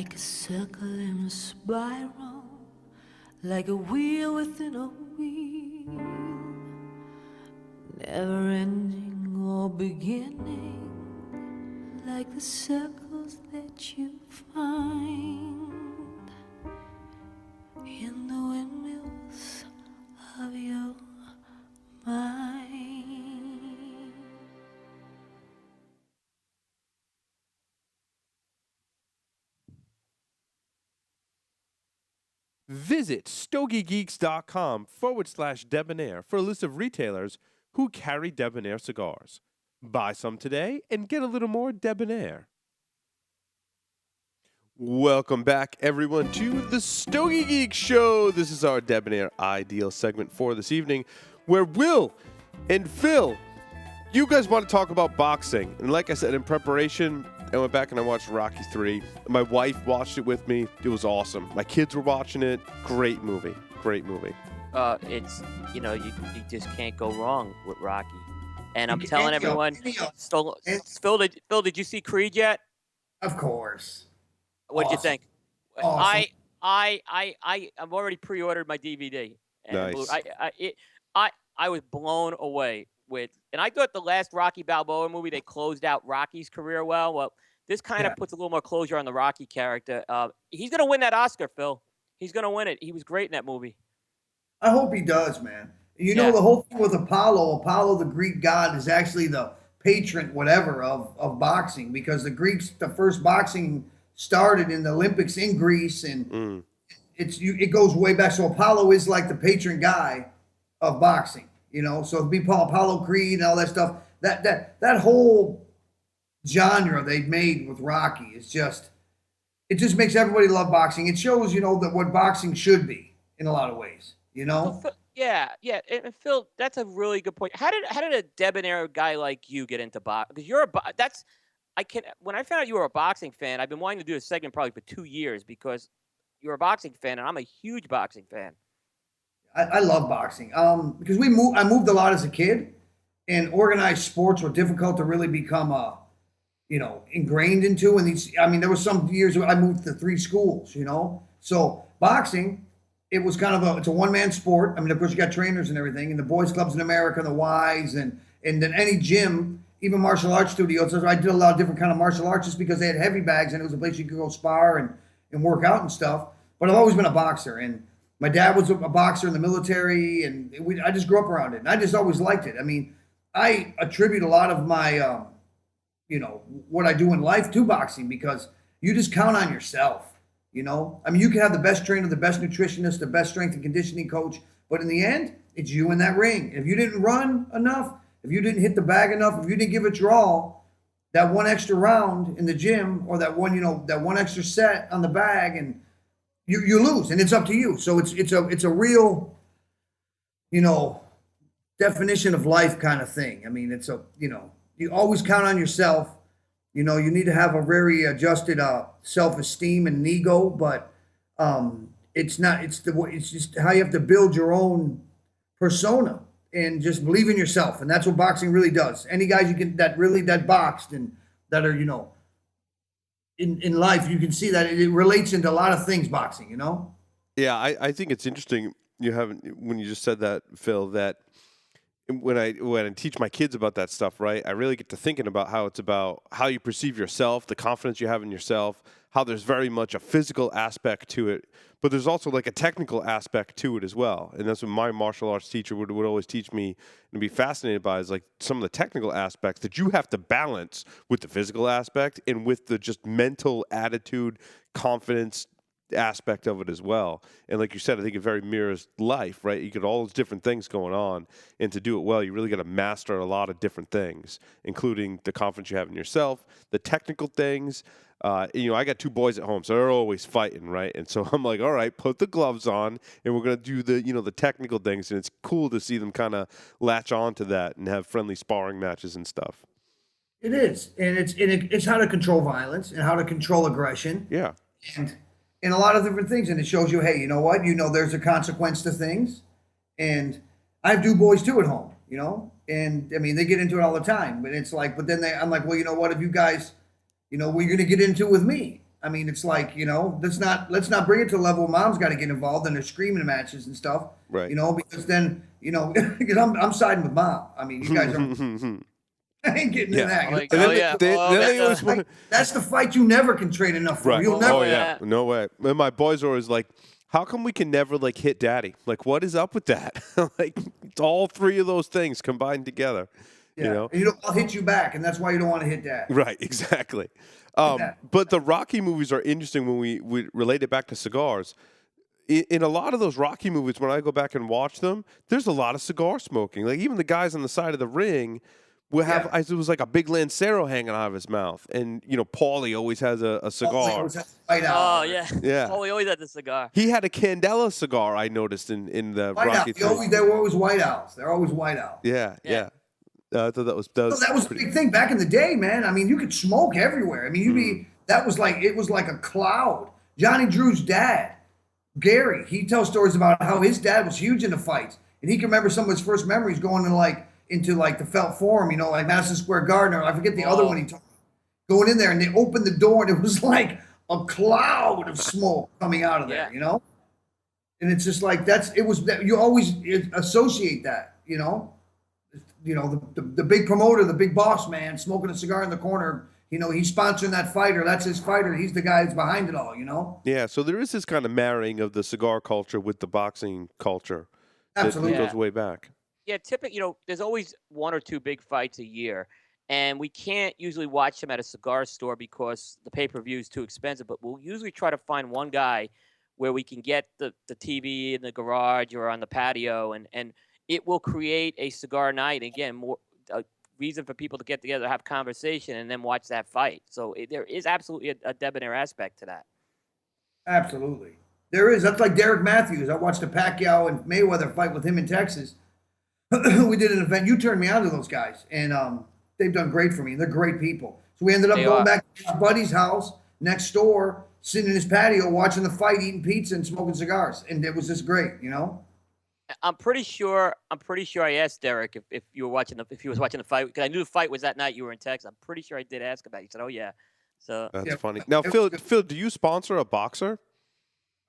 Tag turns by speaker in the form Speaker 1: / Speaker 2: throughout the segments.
Speaker 1: like a circle in a spiral, like a wheel within a wheel, never ending or beginning, like the circles that you find in the windmills of your mind.
Speaker 2: Visit stogiegeeks.com/debonaire for a list of retailers who carry Debonaire cigars. Buy some today and get a little more Debonaire. Welcome back, everyone, to the Stogie Geek Show. This is our Debonaire Ideal segment for this evening, where Will and Phil, you guys want to talk about boxing. And like I said, in preparation, I went back and I watched Rocky 3. My wife watched it with me. It was awesome. My kids were watching it. Great movie. Great movie.
Speaker 3: It's, you just can't go wrong with Rocky. And I'm telling everyone, Phil, did you see Creed yet?
Speaker 4: Of course.
Speaker 3: What'd you think?
Speaker 4: Awesome.
Speaker 3: I've already pre-ordered my DVD. And
Speaker 2: Nice.
Speaker 3: I was blown away with, and I thought the last Rocky Balboa movie, they closed out Rocky's career well. Well, this kind of puts a little more closure on the Rocky character. He's going to win that Oscar, Phil. He's going to win it. He was great in that movie.
Speaker 4: I hope he does, man. You know, the whole thing with Apollo, the Greek god, is actually the patron, whatever, of boxing, because the Greeks, the first boxing started in the Olympics in Greece, and it goes way back. So Apollo is like the patron guy of boxing, So it'd be Apollo Creed and all that stuff. That whole genre they've made with Rocky is just makes everybody love boxing. It shows, that what boxing should be in a lot of ways,
Speaker 3: Yeah. And Phil, that's a really good point. How did a debonair guy like you get into boxing? Because when I found out you were a boxing fan, I've been wanting to do a segment probably for 2 years because you're a boxing fan, and I'm a huge boxing fan.
Speaker 4: I love boxing because I moved a lot as a kid, and organized sports were difficult to really become ingrained into. And there was some years where I moved to 3 schools, So boxing, it was kind of it's a one-man sport. Of course, you got trainers and everything, and the boys' clubs in America, the Ys, and then any gym, even martial arts studios. So I did a lot of different kind of martial arts just because they had heavy bags and it was a place you could go spar and work out and stuff. But I've always been a boxer, and my dad was a boxer in the military, and I just grew up around it, and I just always liked it. I attribute a lot of my, what I do in life to boxing because you just count on yourself. You can have the best trainer, the best nutritionist, the best strength and conditioning coach, but in the end, it's you in that ring. If you didn't run enough, if you didn't hit the bag enough, if you didn't give it your all, that one extra round in the gym or that one extra set on the bag, and you lose, and it's up to you. So it's a real, definition of life kind of thing. You always count on yourself. You need to have a very adjusted self-esteem and ego, but it's just how you have to build your own persona and just believe in yourself. And that's what boxing really does. Any guys that boxed and that are, in life, you can see that it relates into a lot of things, boxing,
Speaker 2: Yeah, I think it's interesting when you just said that, Phil, that when I teach my kids about that stuff, right, I really get to thinking about how it's about how you perceive yourself, the confidence you have in yourself, how there's very much a physical aspect to it, but there's also like a technical aspect to it as well. And that's what my martial arts teacher would always teach me and be fascinated by, is like some of the technical aspects that you have to balance with the physical aspect and with the just mental attitude, confidence aspect of it as well. And like you said, I think it very mirrors life, right? You get all those different things going on, and to do it well, you really got to master a lot of different things, including the confidence you have in yourself, the technical things. I got 2 boys at home, so they're always fighting, right? And so I'm like, all right, put the gloves on, and we're gonna do the technical things. And it's cool to see them kind of latch on to that and have friendly sparring matches and stuff.
Speaker 4: It is, and it's how to control violence and how to control aggression.
Speaker 2: Yeah.
Speaker 4: And a lot of different things, and it shows you, hey, you know what? There's a consequence to things, and I have 2 boys too at home, and they get into it all the time. But it's like, I'm like, well, you know what? If you guys, we're going to get into it with me, I mean, it's like, let's not bring it to the level where mom's got to get involved and they're screaming matches and stuff.
Speaker 2: Right.
Speaker 4: Because then, because I'm siding with mom. I mean, you guys are. I ain't getting in that.
Speaker 3: Like,
Speaker 2: And then
Speaker 3: yeah.
Speaker 2: they always
Speaker 4: Like, that's the fight you never can train enough for.
Speaker 2: Right.
Speaker 4: You'll never.
Speaker 2: Oh yeah. No way. And my boys are always like, how come we can never like hit daddy? Like, what is up with that? Like, it's all three of those things combined together.
Speaker 4: Yeah. And I'll hit you back, and that's why you don't want to hit dad.
Speaker 2: Right. Exactly. But the Rocky movies are interesting when we relate it back to cigars. In a lot of those Rocky movies, when I go back and watch them, there's a lot of cigar smoking. Like even the guys on the side of the ring will have. It was like a big Lancero hanging out of his mouth, and Paulie always has a cigar.
Speaker 3: Oh yeah.
Speaker 2: Yeah.
Speaker 3: Paulie always had the cigar.
Speaker 2: He had a Candela cigar. I noticed in the
Speaker 4: White
Speaker 2: Rocky.
Speaker 4: they were always white owls. They're always white owls.
Speaker 2: Yeah. I thought that was
Speaker 4: a big thing back in the day, man. I mean, you could smoke everywhere. I mean, it was like a cloud. Johnny Drew's dad, Gary, he tells stories about how his dad was huge into fights, and he can remember some of his first memories going into the Felt Forum, like Madison Square Garden, or I forget the other one he told me. Going in there, and they opened the door, and it was like a cloud of smoke coming out of there, And it's just like you always associate that, the big promoter, the big boss man, smoking a cigar in the corner. He's sponsoring that fighter. That's his fighter. He's the guy that's behind it all.
Speaker 2: Yeah. So there is this kind of marrying of the cigar culture with the boxing culture.
Speaker 4: Absolutely.
Speaker 2: That goes way back.
Speaker 3: Yeah, typically, there's always one or two big fights a year, and we can't usually watch them at a cigar store because the pay-per-view is too expensive. But we'll usually try to find one guy where we can get the TV in the garage or on the patio, and it will create a cigar night. Again, more reason for people to get together, have conversation, and then watch that fight. So there is absolutely a debonair aspect to that.
Speaker 4: Absolutely. There is. That's like Derek Matthews. I watched the Pacquiao and Mayweather fight with him in Texas. We did an event. You turned me on to those guys, and they've done great for me. They're great people. So we ended up going back to his buddy's house next door, sitting in his patio, watching the fight, eating pizza and smoking cigars. And it was just great,
Speaker 3: I'm pretty sure I asked Derek if you were watching if he was watching the fight, because I knew the fight was that night you were in Texas. I'm pretty sure I did ask about it. He said, "Oh yeah." So
Speaker 2: that's funny. Now, Phil, do you sponsor a boxer?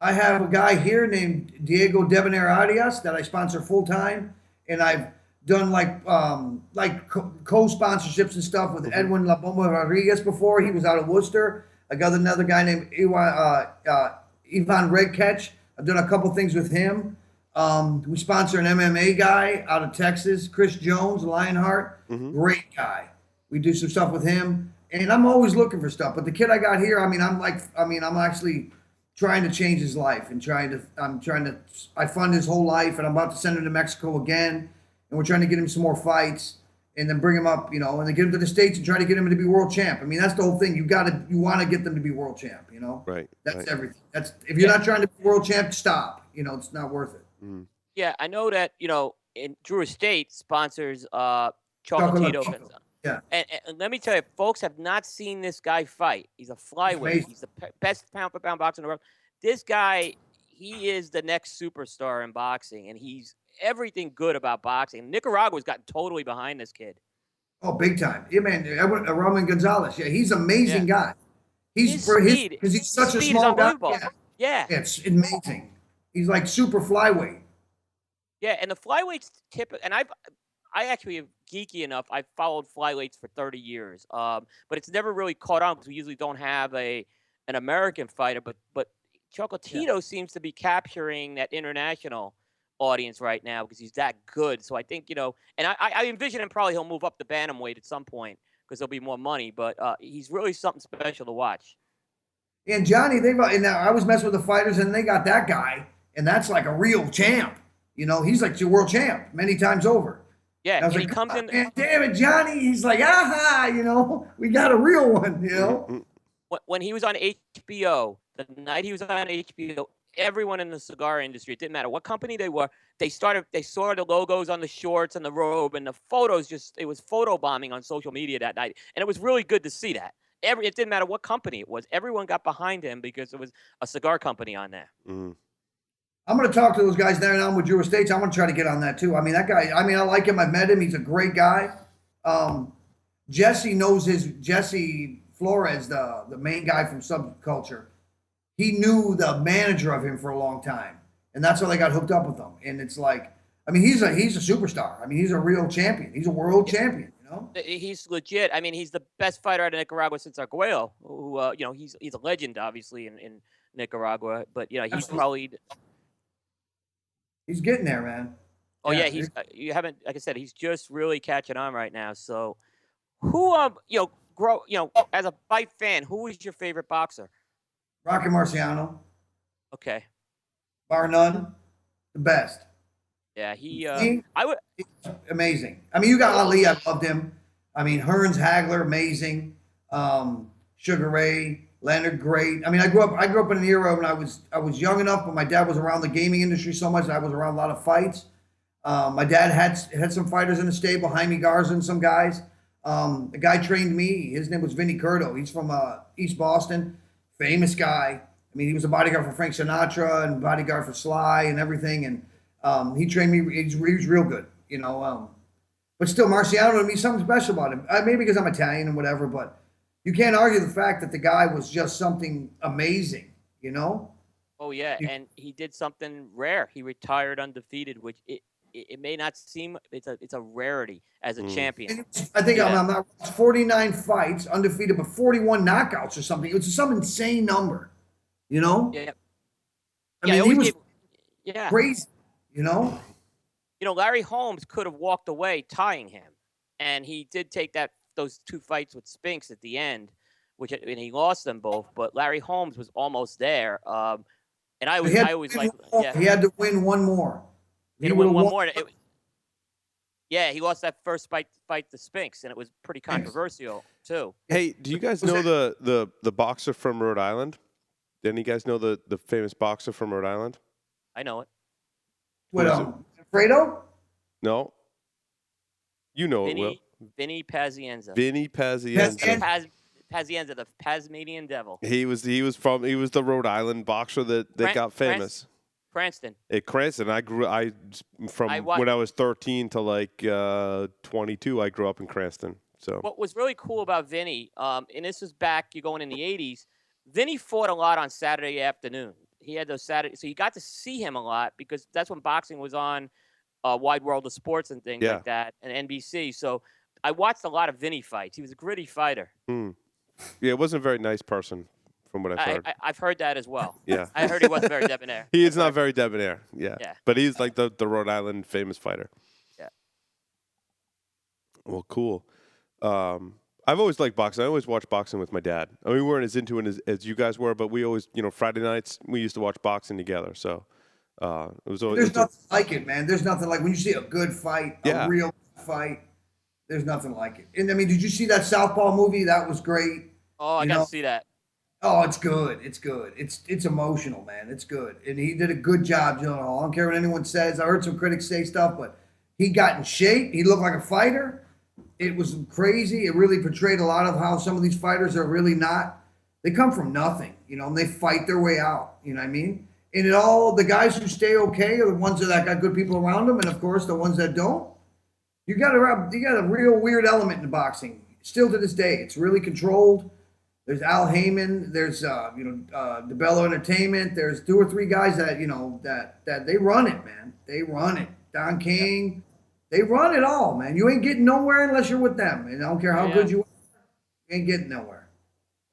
Speaker 4: I have a guy here named Diego Debonaire Ideal that I sponsor full time, and I've done co-sponsorships and stuff with Edwin La Bomba Rodriguez before. He was out of Worcester. I got another guy named Ivan Redketch. I've done a couple things with him. We sponsor an MMA guy out of Texas, Chris Jones, Lionheart. Great guy. We do some stuff with him, and I'm always looking for stuff. But the kid I got here, I'm actually trying to change his life and I fund his whole life, and I'm about to send him to Mexico again, and we're trying to get him some more fights and then bring him up, and then get him to the States and try to get him to be world champ. I mean, that's the whole thing. You want to get them to be world champ,
Speaker 2: Right.
Speaker 4: That's everything. If you're not trying to be world champ, stop. It's not worth it.
Speaker 3: Yeah, I know that, in Drew Estate sponsors Chocolatito.
Speaker 4: Yeah.
Speaker 3: And let me tell you, folks have not seen this guy fight. He's a flyweight. He's the best pound-for-pound boxer in the world. This guy, he is the next superstar in boxing, and he's everything good about boxing. Nicaragua's gotten totally behind this kid.
Speaker 4: Oh, big time. Yeah, man. Roman Gonzalez. Yeah, he's an amazing guy. He's because he's such a small guy.
Speaker 3: Yeah.
Speaker 4: It's amazing. He's like super flyweight.
Speaker 3: Yeah, and the flyweights and I actually am geeky enough. I've followed flyweights for 30 years, but it's never really caught on because we usually don't have an American fighter. But Chocolatito seems to be capturing that international audience right now because he's that good. So I think, and I envision him he'll move up the bantamweight at some point because there'll be more money. But he's really something special to watch.
Speaker 4: And Johnny, I was messing with the fighters, and they got that guy, and that's like a real champ. He's like your world champ many times over.
Speaker 3: Yeah,
Speaker 4: and
Speaker 3: he comes in.
Speaker 4: Man, damn it, Johnny! He's like, we got a real one.
Speaker 3: When he was on HBO, the night he was on HBO, everyone in the cigar industry, it didn't matter what company they were, they saw the logos on the shorts and the robe and the photos. It was photo bombing on social media that night, and it was really good to see that. It didn't matter what company it was. Everyone got behind him because it was a cigar company on there.
Speaker 4: I'm going to talk to those guys there now with Drew Estates. I'm going to try to get on that too. I mean, that guy, I like him. I've met him. He's a great guy. Jesse Flores, the main guy from Subculture, he knew the manager of him for a long time, and that's how they got hooked up with him. And it's like, I mean, he's a superstar. I mean, he's a real champion. He's a world champion. You know,
Speaker 3: He's legit. I mean, he's the best fighter out of Nicaragua since Arguello, who he's a legend, obviously, in Nicaragua. But he's
Speaker 4: Absolutely.
Speaker 3: probably.
Speaker 4: He's getting there, man.
Speaker 3: Oh yeah, he's you haven't, like I said, he's just really catching on right now. So, who as a fight fan, who is your favorite boxer?
Speaker 4: Rocky Marciano,
Speaker 3: Okay.
Speaker 4: bar none, the best.
Speaker 3: Yeah,
Speaker 4: I would. Amazing. I mean, you got Ali. I loved him. I mean, Hearns, Hagler, amazing. Sugar Ray, Leonard, great. I mean, I grew up in an era when I was young enough, but my dad was around the gaming industry so much that I was around a lot of fights. My dad had some fighters in the stable, Jaime Garza and some guys. The guy trained me. His name was Vinny Curto. He's from East Boston, famous guy. I mean, he was a bodyguard for Frank Sinatra and bodyguard for Sly and everything. And he trained me. He was real good, But still, Marciano to me, something special about him. Maybe because I'm Italian and whatever, but you can't argue the fact that the guy was just something amazing,
Speaker 3: Oh yeah, and he did something rare. He retired undefeated, which it may not seem, it's a rarity as a champion.
Speaker 4: I think I'm not 49 fights undefeated, but 41 knockouts or something. It was some insane number,
Speaker 3: Yeah.
Speaker 4: I mean, he was crazy,
Speaker 3: Larry Holmes could have walked away tying him, and he did take those two fights with Spinks at the end, and he lost them both. But Larry Holmes was almost there, and I always like,
Speaker 4: he had to win one more.
Speaker 3: He had to win one more. He lost that first fight to Spinks, and it was pretty controversial too.
Speaker 2: Hey, do you guys know the boxer from Rhode Island? Do any of you guys know the famous boxer from Rhode Island?
Speaker 3: I know it.
Speaker 4: What, Fredo?
Speaker 2: No. You know it, Will.
Speaker 3: Vinny Pazienza.
Speaker 2: Vinny Pazienza.
Speaker 3: Pazienza, the Tasmanian Devil.
Speaker 2: He was the Rhode Island boxer that got famous.
Speaker 3: Cranston.
Speaker 2: At Cranston. When I was 13 to like 22, I grew up in Cranston. So
Speaker 3: what was really cool about Vinny, and this was back, you're going in the 80s, Vinny fought a lot on Saturday afternoon. He had those Saturday, so you got to see him a lot because that's when boxing was on Wide World of Sports and things like that, and NBC. So I watched a lot of Vinny fights. He was a gritty fighter.
Speaker 2: Yeah, it wasn't a very nice person, from what I've heard.
Speaker 3: I've heard that as well.
Speaker 2: Yeah,
Speaker 3: I heard he wasn't very debonair.
Speaker 2: He is not very debonair. Yeah, but he's like the Rhode Island famous fighter.
Speaker 3: Yeah.
Speaker 2: Well, cool. I've always liked boxing. I always watched boxing with my dad. I mean, we weren't as into it as you guys were, but we always, Friday nights we used to watch boxing together. So it was always.
Speaker 4: There's nothing like it, man. There's nothing like when you see a good fight, a real fight. There's nothing like it. And I mean, did you see that Southpaw movie? That was great.
Speaker 3: Oh, I got to see that.
Speaker 4: Oh, it's good. It's good. It's emotional, man. It's good. And he did a good job, Gyllenhaal. I don't care what anyone says. I heard some critics say stuff, but he got in shape. He looked like a fighter. It was crazy. It really portrayed a lot of how some of these fighters are really not. They come from nothing, and they fight their way out. You know what I mean? And the guys who stay okay are the ones that got good people around them, and of course the ones that don't. You got a real weird element in boxing. Still to this day, it's really controlled. There's Al Heyman. There's DeBello Entertainment. There's 2 or 3 guys that that they run it, man. They run it. Don King. They run it all, man. You ain't getting nowhere unless you're with them. And I don't care how good you are, you ain't getting nowhere.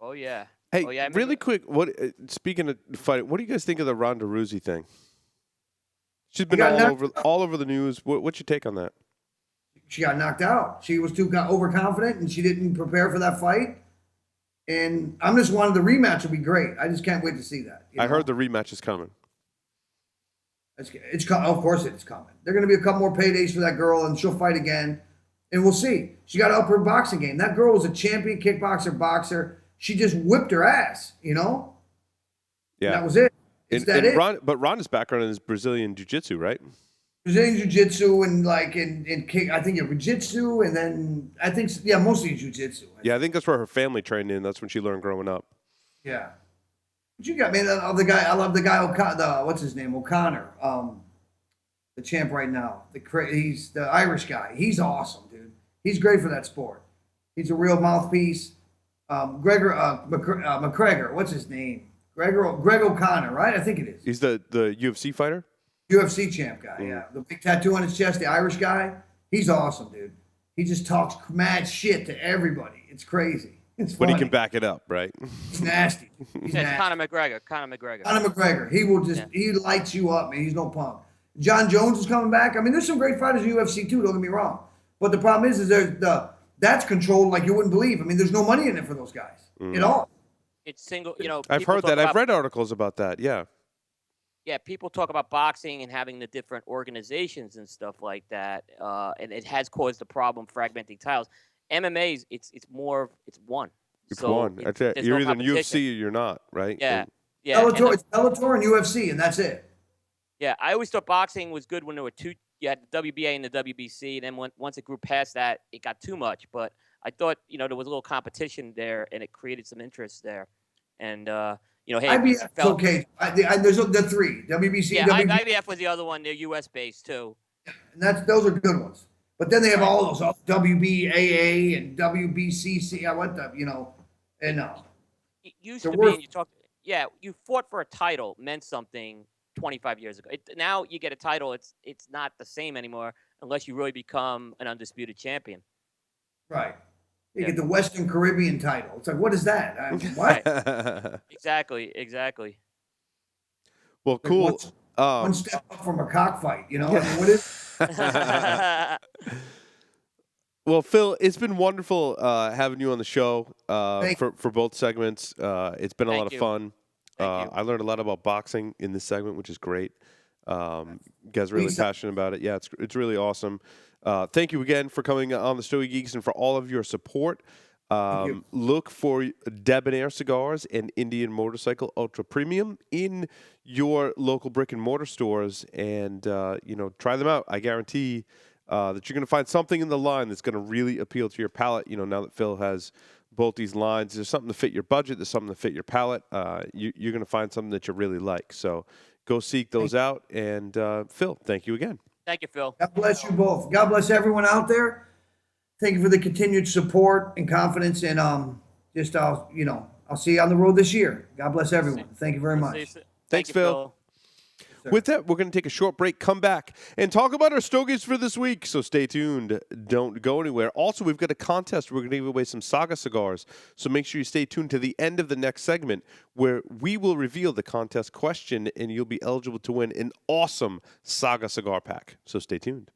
Speaker 3: Oh, yeah.
Speaker 2: Hey, really quick, speaking of fighting, what do you guys think of the Ronda Rousey thing? She's been all over the news. What's your take on that?
Speaker 4: She got knocked out. She was too overconfident, and she didn't prepare for that fight. And I'm just wanted the rematch to be great. I just can't wait to see that.
Speaker 2: I heard the rematch is coming.
Speaker 4: Of course it's coming. There are going to be a couple more paydays for that girl, and she'll fight again. And we'll see. She got to up her boxing game. That girl was a champion boxer. She just whipped her ass, Yeah. And that was it.
Speaker 2: But Ronda's background is Brazilian Jiu-Jitsu, right?
Speaker 4: Brazilian Jiu-Jitsu and I think Jiu-Jitsu, and then I think, mostly Jiu-Jitsu.
Speaker 2: Yeah, I think that's where her family trained in. That's when she learned growing up.
Speaker 4: Yeah. But you got, man, I love the guy, what's his name? O'Connor, the champ right now. He's the Irish guy. He's awesome, dude. He's great for that sport. He's a real mouthpiece. McGregor. What's his name? Greg O'Connor, right? I think it is.
Speaker 2: He's the UFC fighter.
Speaker 4: UFC champ guy. Yeah, the big tattoo on his chest, the Irish guy. He's awesome, dude. He just talks mad shit to everybody. It's crazy. It's funny.
Speaker 2: But he can back it up, right?
Speaker 4: He's nasty. He's
Speaker 3: It's
Speaker 4: nasty.
Speaker 3: Conor McGregor. Conor McGregor.
Speaker 4: Conor McGregor. He will just he lights you up, man. He's no punk. John Jones is coming back. I mean, there's some great fighters in UFC too. Don't get me wrong. But the problem is that's controlled like you wouldn't believe. I mean, there's no money in it for those guys at all.
Speaker 3: It's single. You know,
Speaker 2: I've
Speaker 3: people
Speaker 2: heard
Speaker 3: talk
Speaker 2: that.
Speaker 3: about-
Speaker 2: I've read articles about that. Yeah.
Speaker 3: Yeah, people talk about boxing and having the different organizations and stuff like that, and it has caused a problem fragmenting titles. MMA's it's one.
Speaker 2: It's
Speaker 3: So
Speaker 2: one. That's it.
Speaker 3: there's
Speaker 2: You're
Speaker 3: no
Speaker 2: either in
Speaker 3: competition.
Speaker 2: UFC or you're not, right?
Speaker 3: Yeah,
Speaker 2: And
Speaker 3: yeah. and
Speaker 4: Bellator, it's Bellator and UFC, and that's it.
Speaker 3: yeah, I always thought boxing was good when there were two. You had the WBA and the WBC. Then once it grew past that, it got too much. But I thought there was a little competition there, and it created some interest there. And hey,
Speaker 4: IBF is okay. There's the three WBC,
Speaker 3: yeah,
Speaker 4: WBC,
Speaker 3: IBF was the other one. They're U.S. based too.
Speaker 4: and those are good ones. But then they have all those WBAA and WBCC. And
Speaker 3: It used
Speaker 4: They're
Speaker 3: to
Speaker 4: worth-
Speaker 3: be, and you talked. Yeah, you fought for a title meant something 25 years ago. Now you get a title, it's not the same anymore unless you really become an undisputed champion.
Speaker 4: right, you
Speaker 3: Yeah.
Speaker 4: get the Western Caribbean title. It's like, what is that? What?
Speaker 3: Exactly.
Speaker 2: well, cool.
Speaker 4: One step up from a cockfight. I mean, what is?
Speaker 2: Well, Phil, it's been wonderful having you on the show
Speaker 4: Thank
Speaker 2: for both segments. It's been a
Speaker 3: Thank
Speaker 2: lot of
Speaker 3: you.
Speaker 2: fun.
Speaker 3: Thank you.
Speaker 2: I learned a lot about boxing in this segment, which is great. You guys are really
Speaker 4: Lisa.
Speaker 2: passionate about it. Yeah, it's really awesome. Thank you again for coming on the Stogie Geeks and for all of your support.
Speaker 4: you.
Speaker 2: Look for Debonaire cigars and Indian Motorcycle Ultra Premium in your local brick and mortar stores, and try them out. I guarantee that you're going to find something in the line that's going to really appeal to your palate. Now that Phil has both these lines, there's something to fit your budget, there's something to fit your palate. You're going to find something that you really like. So go seek those out. And Phil, thank you again.
Speaker 3: Thank you, Phil.
Speaker 4: God bless you both. God bless everyone out there. Thank you for the continued support and confidence. And I'll see you on the road this year. God bless everyone. Thank you very much.
Speaker 2: Thanks,
Speaker 3: Thank you,
Speaker 2: Phil.
Speaker 4: Sir.
Speaker 2: With that, we're going to take a short break, come back, and talk about our Stogies for this week. So stay tuned. Don't go anywhere. Also, we've got a contest. We're going to give away some Saga cigars. So make sure you stay tuned to the end of the next segment where we will reveal the contest question, and you'll be eligible to win an awesome Saga cigar pack. So stay tuned.